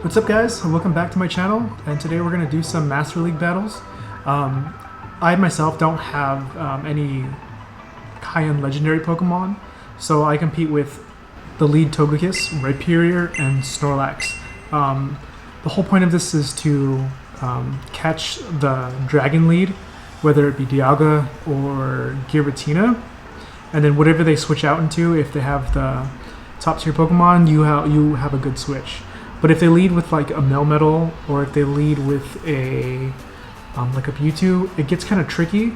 What's up, guys? Welcome back to my channel, and today we're going to do some Master League battles. I myself don't have any high-end legendary Pokemon, so I compete with the lead Togekiss, Rhyperior, and Snorlax. The whole point of this is to catch the Dragon lead, whether it be Dialga or Giratina, and then whatever they switch out into, if they have the top tier Pokemon, you have a good switch. But if they lead with like a Melmetal, or if they lead with a like a Mewtwo, it gets kind of tricky.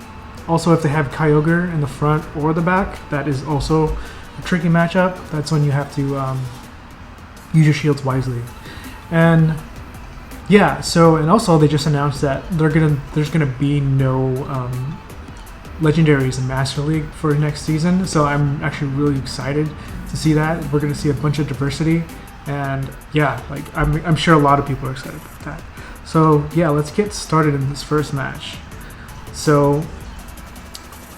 Also, if they have Kyogre in the front or the back, that is also a tricky matchup. That's when you have to use your shields wisely. And yeah, and also they just announced that there's gonna be no legendaries in Master League for next season. So I'm actually really excited to see that. We're gonna see a bunch of diversity. And yeah, like I'm sure a lot of people are excited about that. So yeah, let's get started in this first match. So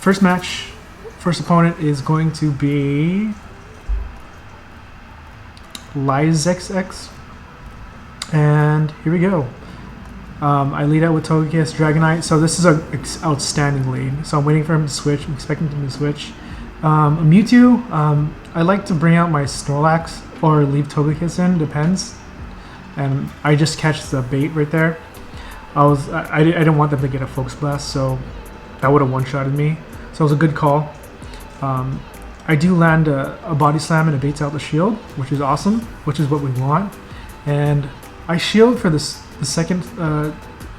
first opponent is going to be Leauge, and here we go. I lead out with Togekiss, Dragonite. So this is an outstanding lead. So I'm waiting for him to switch. I'm expecting him to switch. A Mewtwo. I like to bring out my Snorlax or leave Togekiss in, depends. And I just catch the bait right there. I didn't want them to get a Focus Blast, so that would have one-shotted me. So it was a good call. I do land a Body Slam and it baits out the shield, which is awesome, which is what we want. And I shield for the second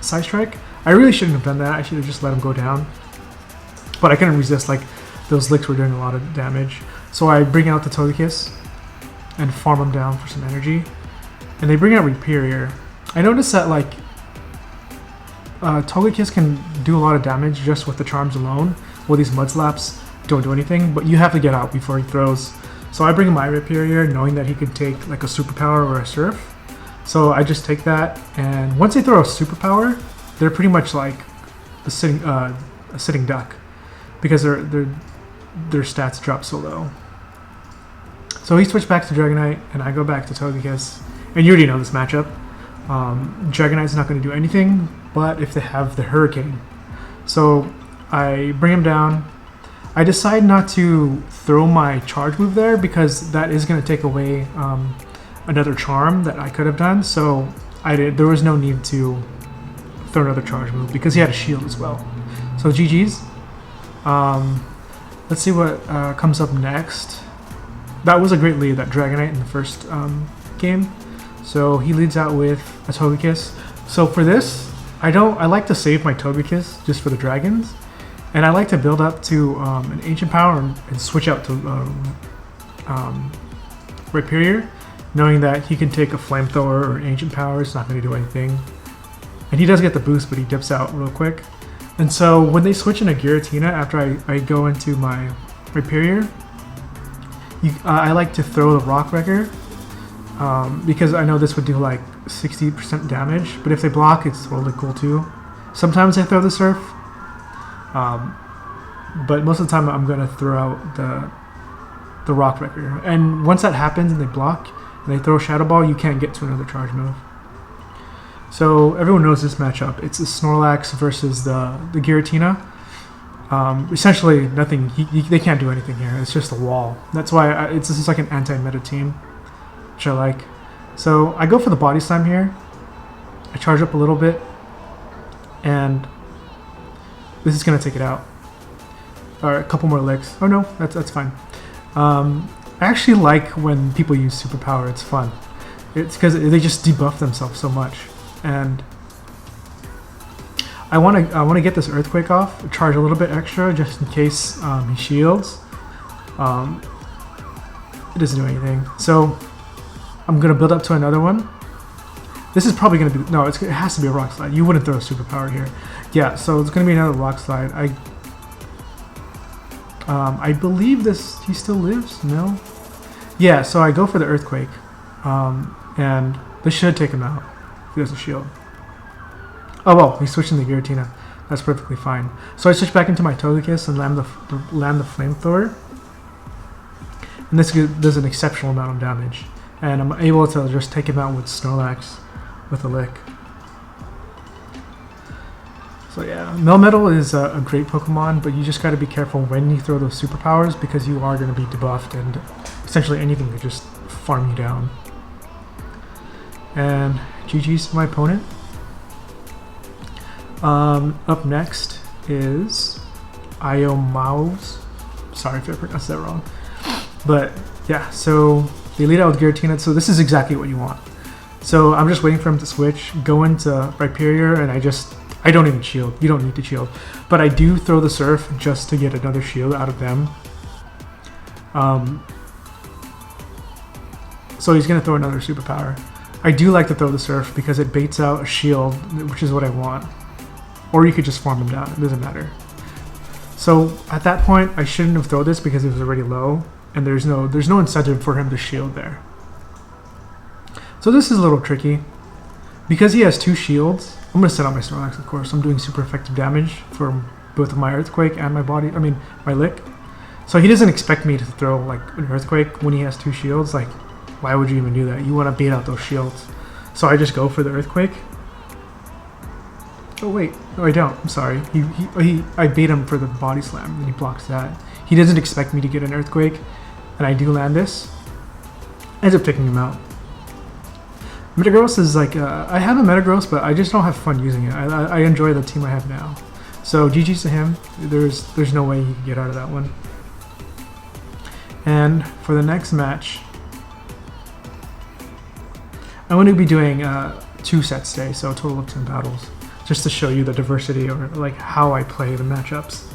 Side Strike. I really shouldn't have done that. I should have just let him go down. But I couldn't resist, like those licks were doing a lot of damage. So I bring out the Togekiss and farm them down for some energy. And they bring out Rhyperior. I noticed that like Togekiss can do a lot of damage just with the charms alone, while these Mud Slaps don't do anything, but you have to get out before he throws. So I bring in my Rhyperior knowing that he could take like a Superpower or a Surf. So I just take that, and once they throw a Superpower, they're pretty much like a sitting duck, because their stats drop so low. So he switched back to Dragonite, and I go back to Togekiss. And you already know this matchup. Dragonite's not going to do anything, but if they have the Hurricane. So I bring him down. I decide not to throw my charge move there, because that is going to take away another charm that I could have done. So there was no need to throw another charge move, because he had a shield as well. So GG's. Let's see what comes up next. That was a great lead, that Dragonite in the first game. So he leads out with a Togekiss. So for this, I like to save my Togekiss just for the dragons, and I like to build up to an Ancient Power and switch out to Rhyperior, knowing that he can take a Flamethrower or an Ancient Power. It's not going to do anything. And he does get the boost, but he dips out real quick. And so when they switch into Giratina after I go into my Rhyperior, I like to throw the Rock Wrecker, because I know this would do like 60% damage, but if they block, it's totally cool too. Sometimes I throw the Surf, but most of the time I'm going to throw out the Rock Wrecker. And once that happens and they block and they throw Shadow Ball, you can't get to another charge move. So everyone knows this matchup. It's a Snorlax versus the Giratina. Essentially nothing. They can't do anything here. It's just a wall. That's why this is like an anti-meta team, which I like. So I go for the Body Slam here. I charge up a little bit, and this is gonna take it out. Or a couple more licks. Oh no, that's fine. I actually like when people use Superpower. It's fun. It's because they just debuff themselves so much, and I want to get this Earthquake off, charge a little bit extra just in case he shields. It doesn't do anything. So I'm going to build up to another one. This is probably going to be... No, it has to be a Rock Slide. You wouldn't throw a Superpower here. Yeah, so it's going to be another Rock Slide. I believe he still lives? No? Yeah, so I go for the Earthquake. And this should take him out if he has a shield. Oh well, he's switching to Giratina. That's perfectly fine. So I switch back into my Togekiss and land the Flamethrower. And this does an exceptional amount of damage. and I'm able to just take him out with Snorlax with a lick. So yeah, Melmetal is a great Pokemon, but you just got to be careful when you throw those superpowers because you are going to be debuffed and essentially anything could just farm you down. And GG's to my opponent. Up next is Iomaus. Sorry if I pronounced that wrong. But yeah, so they lead out with Giratina, so this is exactly what you want. So I'm just waiting for him to switch, go into Rhyperior, and I don't even shield. You don't need to shield. But I do throw the Surf just to get another shield out of them. So he's going to throw another superpower. I do like to throw the Surf because it baits out a shield, which is what I want. Or you could just farm him down. It doesn't matter. So at that point, I shouldn't have thrown this because it was already low. And there's no incentive for him to shield there. So this is a little tricky. Because he has 2 shields, I'm going to set out my Snorlax, of course. I'm doing super effective damage for both my Earthquake and my Lick. So he doesn't expect me to throw like an Earthquake when he has 2 shields. Like, why would you even do that? You want to bait out those shields. So I just go for the Earthquake. Oh wait, no I don't. I'm sorry. I bait him for the Body Slam and he blocks that. He doesn't expect me to get an Earthquake, and I do land this. Ends up taking him out. Metagross is like, I have a Metagross, but I just don't have fun using it. I enjoy the team I have now. So GG's to him. There's no way he can get out of that one. And for the next match, I'm going to be doing 2 sets today, so a total of 10 battles, just to show you the diversity or like how I play the matchups.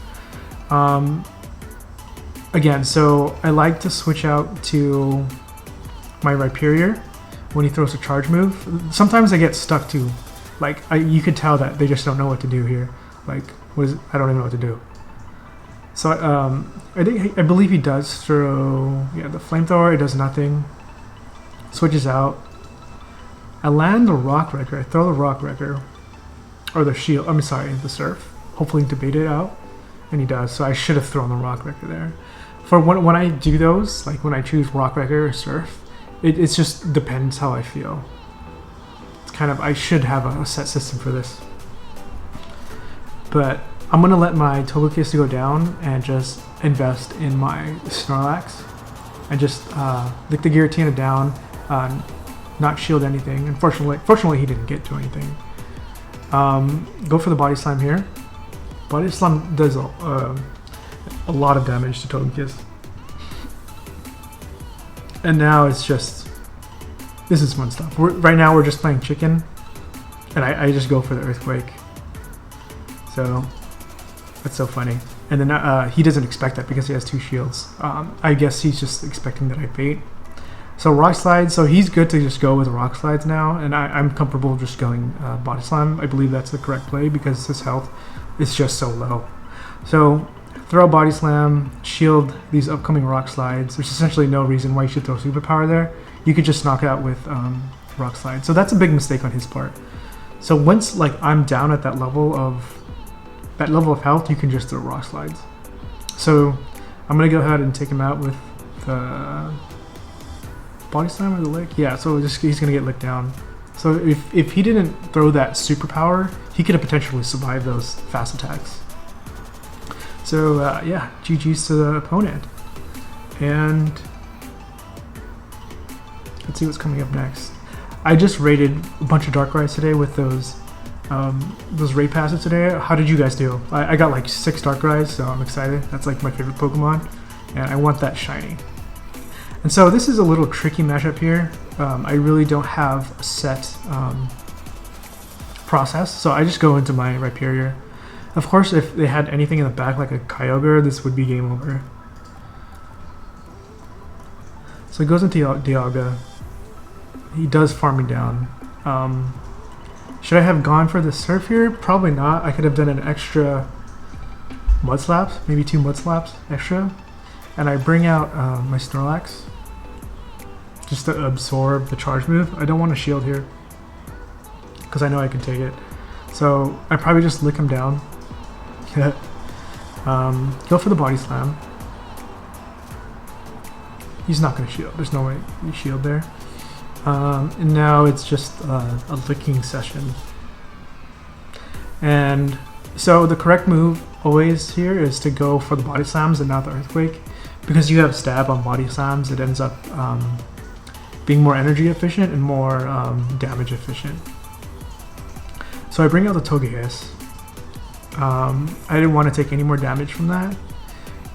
Again, so I like to switch out to my Rhyperior when he throws a charge move. Sometimes I get stuck too. Like, you could tell that they just don't know what to do here. Like, I don't even know what to do. So I believe he does throw, yeah, the Flamethrower. It does nothing. Switches out. I land the Rock Wrecker. I throw the Rock Wrecker. Or the Shield, I'm sorry, the Surf. Hopefully to bait it out. And he does, so I should have thrown the Rock Wrecker there. For when I do those, like when I choose Rock Wrecker or Surf, it just depends how I feel. It's kind of, I should have a set system for this. But I'm going to let my Togekiss go down and just invest in my Snorlax. And just lick the Giratina down, not shield anything. Fortunately he didn't get to anything. Go for the Body Slam here. Body Slam does a lot of damage to Togekiss. And now it's just, this is fun stuff. Right now we're just playing chicken, and I just go for the Earthquake. So that's so funny. And then he doesn't expect that because he has 2 shields. I guess he's just expecting that I bait. So Rock Slide, so he's good to just go with Rock Slides now, and I'm comfortable just going Body Slam. I believe that's the correct play because his health is just so low. So throw Body Slam, shield these upcoming Rock Slides. There's essentially no reason why you should throw Superpower there. You could just knock it out with Rock Slide. So that's a big mistake on his part. So once like I'm down at that level of health, you can just throw Rock Slides. So I'm gonna go ahead and take him out with the Body Slam or the Lick. Yeah, so he's gonna get licked down. So if he didn't throw that Superpower, he could have potentially survived those fast attacks. So yeah, GG's to the opponent. And let's see what's coming up next. I just raided a bunch of Darkrai's today with those raid passes today. How did you guys do? I got like 6 Darkrai's, so I'm excited. That's like my favorite Pokemon, and I want that shiny. And so this is a little tricky matchup here. I really don't have a set process, so I just go into my Rhyperior. Of course, if they had anything in the back like a Kyogre, this would be game over. So he goes into Dialga. He does farm me down. Should I have gone for the Surf here? Probably not. I could have done an extra Mud Slaps, maybe 2 Mud Slaps extra. And I bring out my Snorlax just to absorb the charge move. I don't want to shield here because I know I can take it. So I probably just lick him down. Go for the Body Slam. He's not going to shield. There's no way you shield there. And now it's just a licking session. And so the correct move always here is to go for the body slams and not the earthquake. Because you have stab on body slams, it ends up being more energy efficient and more damage efficient. So I bring out the Togekiss. I didn't want to take any more damage from that.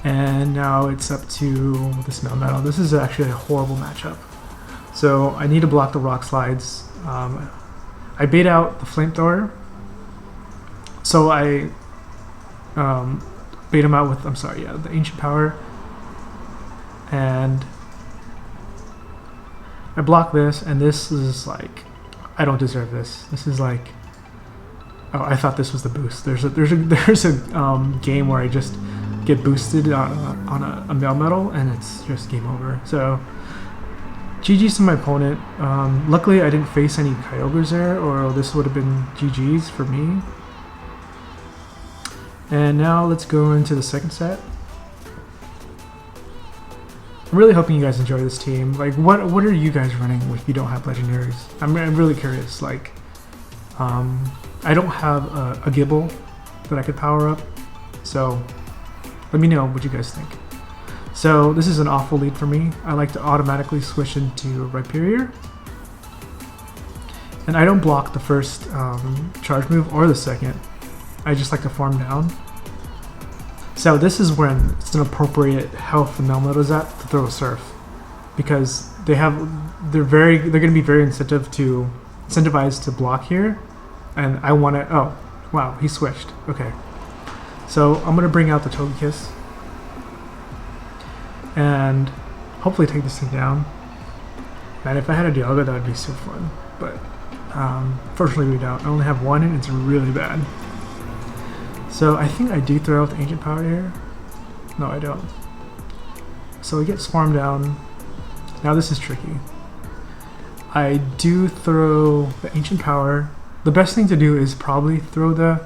And now it's up to the Melmetal. This is actually a horrible matchup. So I need to block the rock slides. I bait out the flamethrower. So I bait him out with, the ancient power. And I block this, and this is like, I don't deserve this. This is like, oh, I thought this was the boost. There's a game where I just get boosted on a Melmetal, and it's just game over. So GG's to my opponent. Luckily, I didn't face any Kyogres there, or this would have been GG's for me. And now let's go into the second set. I'm really hoping you guys enjoy this team. Like, what are you guys running if you don't have legendaries? I'm really curious. Like, I don't have a Gibble that I could power up, so let me know what you guys think. So this is an awful lead for me. I like to automatically switch into Rhyperior, and I don't block the first charge move or the second. I just like to farm down. So this is when it's an appropriate health the Melmetal is at to throw a Surf, because they're going to be very incentivized to block here, and I want to. Oh, wow, he switched. Okay, so I'm going to bring out the Togekiss and hopefully take this thing down. Man, if I had a Dialga, that would be so fun, but fortunately we don't. I only have one, and it's really bad. So I think I do throw out the ancient power here. No, I don't. So we get swarmed down. Now this is tricky. I do throw the ancient power. The best thing to do is probably throw the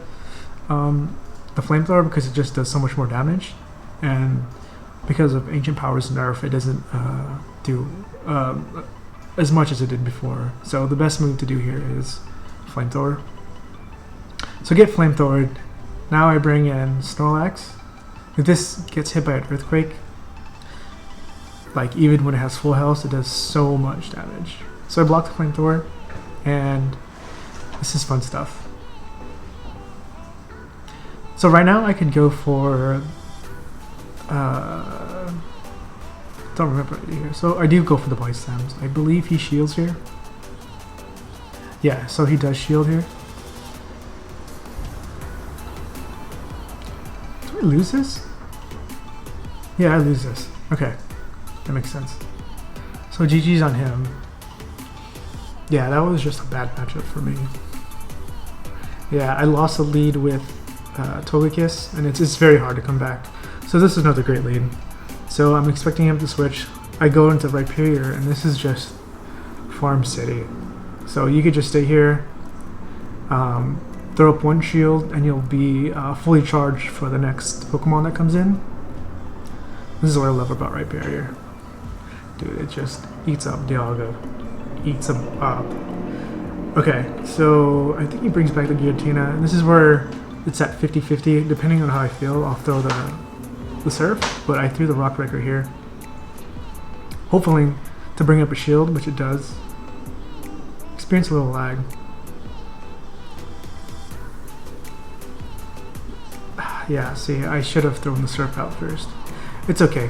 flamethrower, because it just does so much more damage, and because of ancient power's nerf, it doesn't do as much as it did before. So the best move to do here is flamethrower. So get flamethrowered. Now I bring in Snorlax. If this gets hit by an earthquake, like even when it has full health, it does so much damage. So I block the flamethrower, and this is fun stuff. So right now I could go for don't remember what I do here. So I do go for the body slams. I believe he shields here. Yeah, so he does shield here. Do I lose this? Yeah, I lose this. Okay, that makes sense. So GG's on him. Yeah, that was just a bad matchup for me. Yeah, I lost the lead with Togekiss, and it's very hard to come back. So this is another great lead. So I'm expecting him to switch. I go into Rhyperior, and this is just Farm City. So you could just stay here, throw up one shield, and you'll be fully charged for the next Pokemon that comes in. This is what I love about Rhyperior. Dude, it just eats up Dialga. Eats him up. Okay, so I think he brings back the Giratina. This is where it's at 50-50. Depending on how I feel, I'll throw the Surf, but I threw the Rock Breaker here. Hopefully to bring up a shield, which it does. Experience a little lag. Yeah, see, I should have thrown the Surf out first. It's okay.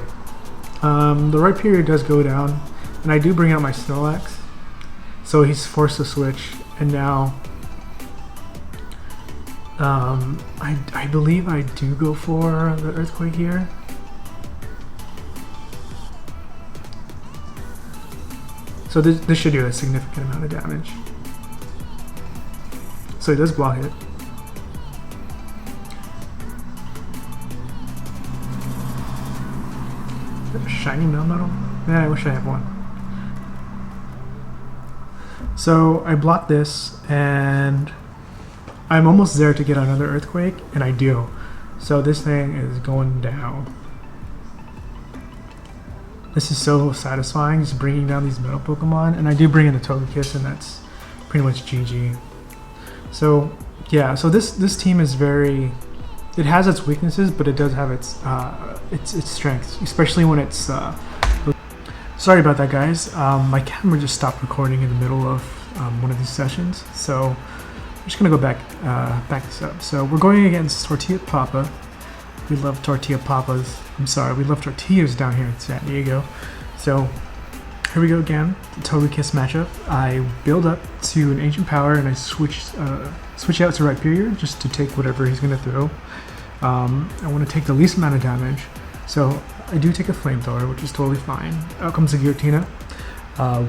The Rhyperior does go down, and I do bring out my Snorlax. So he's forced to switch, and now I believe I do go for the Earthquake here. So this should do a significant amount of damage. So he does block it. Shiny Melmetal? Man, I wish I had one. So I block this, and I'm almost there to get another Earthquake, and I do. So this thing is going down. This is so satisfying, just bringing down these metal Pokemon. And I do bring in the Togekiss, and that's pretty much GG. So yeah, so this team is very, it has its weaknesses, but it does have its strengths, especially when it's sorry about that, guys. My camera just stopped recording in the middle of one of these sessions, so I'm just gonna go back this up. So we're going against Tortilla Papa. We love Tortilla Papas. I'm sorry, we love tortillas down here in San Diego. So here we go again, the Togekiss matchup. I build up to an Ancient Power, and I switch out to Rhyperior just to take whatever he's gonna throw. I want to take the least amount of damage, so I do take a Flamethrower, which is totally fine. Out comes the Giratina.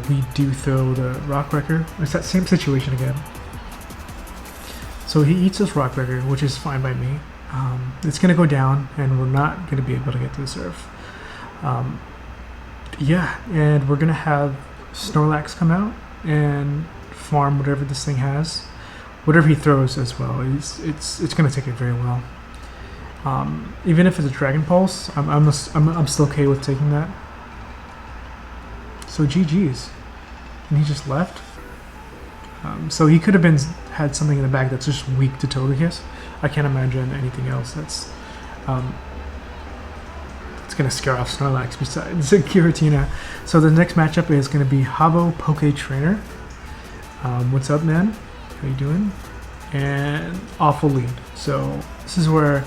We do throw the Rock Wrecker. It's that same situation again. So he eats this Rock Wrecker, which is fine by me. It's going to go down, and we're not going to be able to get to the surf. Yeah, and we're going to have Snorlax come out and farm whatever this thing has. Whatever he throws as well, it's going to take it very well. Even if it's a Dragon Pulse, I'm still okay with taking that. So GG's, and he just left. So he could have had something in the back that's just weak to Togekiss. I can't imagine anything else that's gonna scare off Snorlax besides Giratina. So the next matchup is gonna be Habbo Poke Trainer. What's up, man? How you doing? And awful lead. So this is where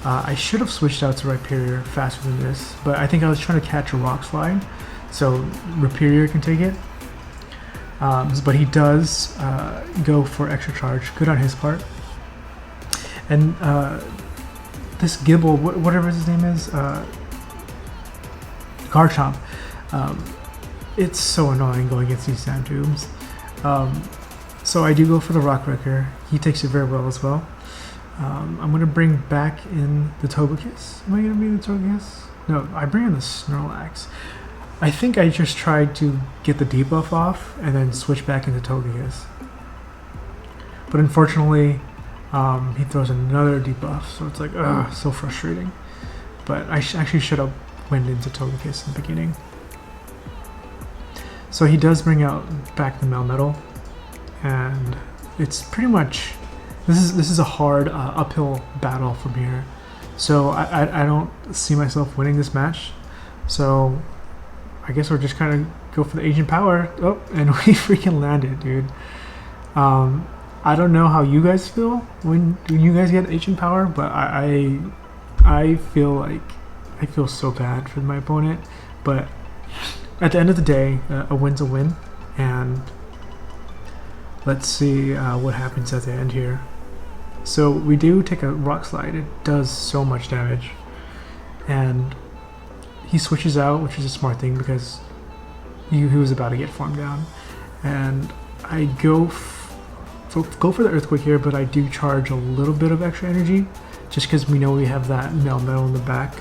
I should have switched out to Rhyperior faster than this, but I think I was trying to catch a Rock Slide, so Rhyperior can take it. But he does go for extra charge. Good on his part. And this Gibble, whatever his name is, Garchomp, it's so annoying going against these Sand Tubes. So I do go for the Rock Wrecker. He takes it very well as well. I'm going to bring back in the Togekiss. Am I going to be the Togekiss? No, I bring in the Snorlax. I think I just tried to get the debuff off and then switch back into Togekiss. But unfortunately, he throws another debuff, so it's like, ugh, so frustrating. But I actually should have went into Togekiss in the beginning. So he does bring out back the Melmetal, and it's pretty much, this is a hard uphill battle from here. So I don't see myself winning this match. So I guess we're just kind of go for the Ancient Power. Oh, and we freaking landed, dude. I don't know how you guys feel when you guys get Ancient Power, but I feel so bad for my opponent. But at the end of the day, a win's a win, and let's see what happens at the end here. So we do take a Rock Slide. It does so much damage, and he switches out, which is a smart thing because he was about to get farmed down. And I go for the Earthquake here, but I do charge a little bit of extra energy just because we know we have that Melmetal in the back.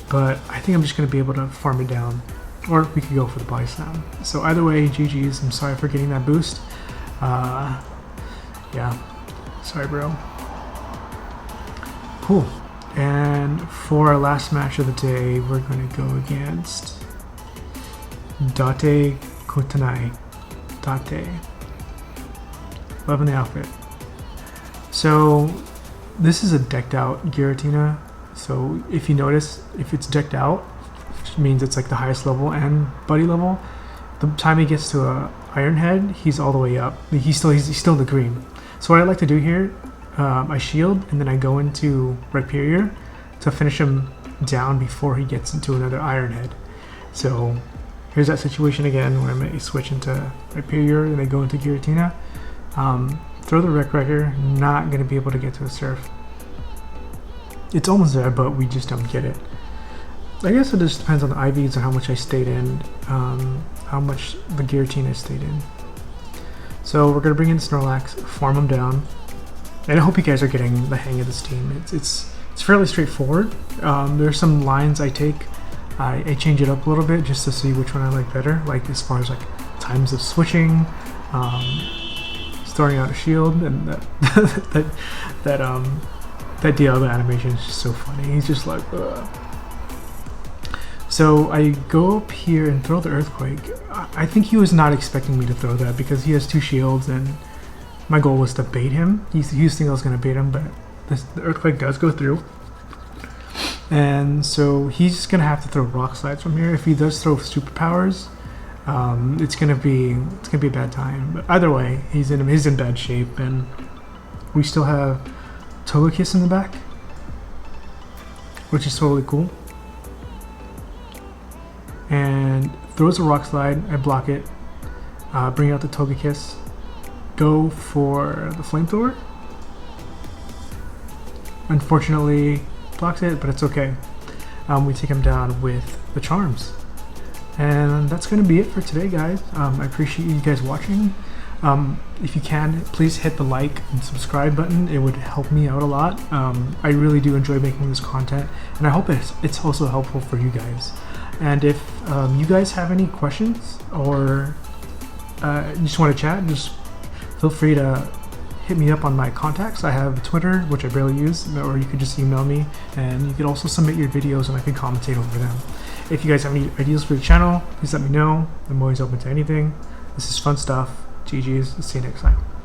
But I think I'm just going to be able to farm it down, or we could go for the Body Slam. So either way, GG's. I'm sorry for getting that boost. Yeah, sorry, bro. Cool. And for our last match of the day, we're going to go against Date Kotanai. Date. Loving the outfit. So this is a decked out Giratina. So if you notice, if it's decked out, which means it's like the highest level and buddy level, the time he gets to a Iron Head, he's all the way up. He's still in the green. So what I like to do here, I shield and then I go into Rhyperior to finish him down before he gets into another Iron Head. So here's that situation again where I may switch into Rhyperior and I go into Giratina. Throw the Wreck Wrecker, not going to be able to get to the surf. It's almost there, but we just don't get it. I guess it just depends on the IVs and how much I stayed in, how much the Giratina stayed in. So we're going to bring in Snorlax, farm him down. And I hope you guys are getting the hang of this team. It's fairly straightforward. There's some lines I take. I change it up a little bit just to see which one I like better. Like as far as like times of switching, starting out a shield, and that Dialga animation is just so funny. He's just like, ugh. So I go up here and throw the Earthquake. I think he was not expecting me to throw that because he has 2 shields and my goal was to bait him. He was thinking I was going to bait him, but the Earthquake does go through. And so he's just going to have to throw Rock Slides from here. If he does throw Superpowers, it's gonna be a bad time. But either way, he's in bad shape, and we still have Togekiss in the back, which is totally cool. And throws a Rock Slide. I block it. Bring out the Togekiss. Go for the Flamethrower. Unfortunately, blocks it, but it's okay. We take him down with the Charms. And that's going to be it for today, guys. I appreciate you guys watching. If you can, please hit the like and subscribe button. It would help me out a lot. I really do enjoy making this content, and I hope it's also helpful for you guys. And if you guys have any questions or you just want to chat, just feel free to hit me up on my contacts. I have Twitter, which I barely use, or you could just email me, and you could also submit your videos and I can commentate over them. If you guys have any ideas for the channel, please let me know. I'm always open to anything. This is fun stuff. GG's. See you next time.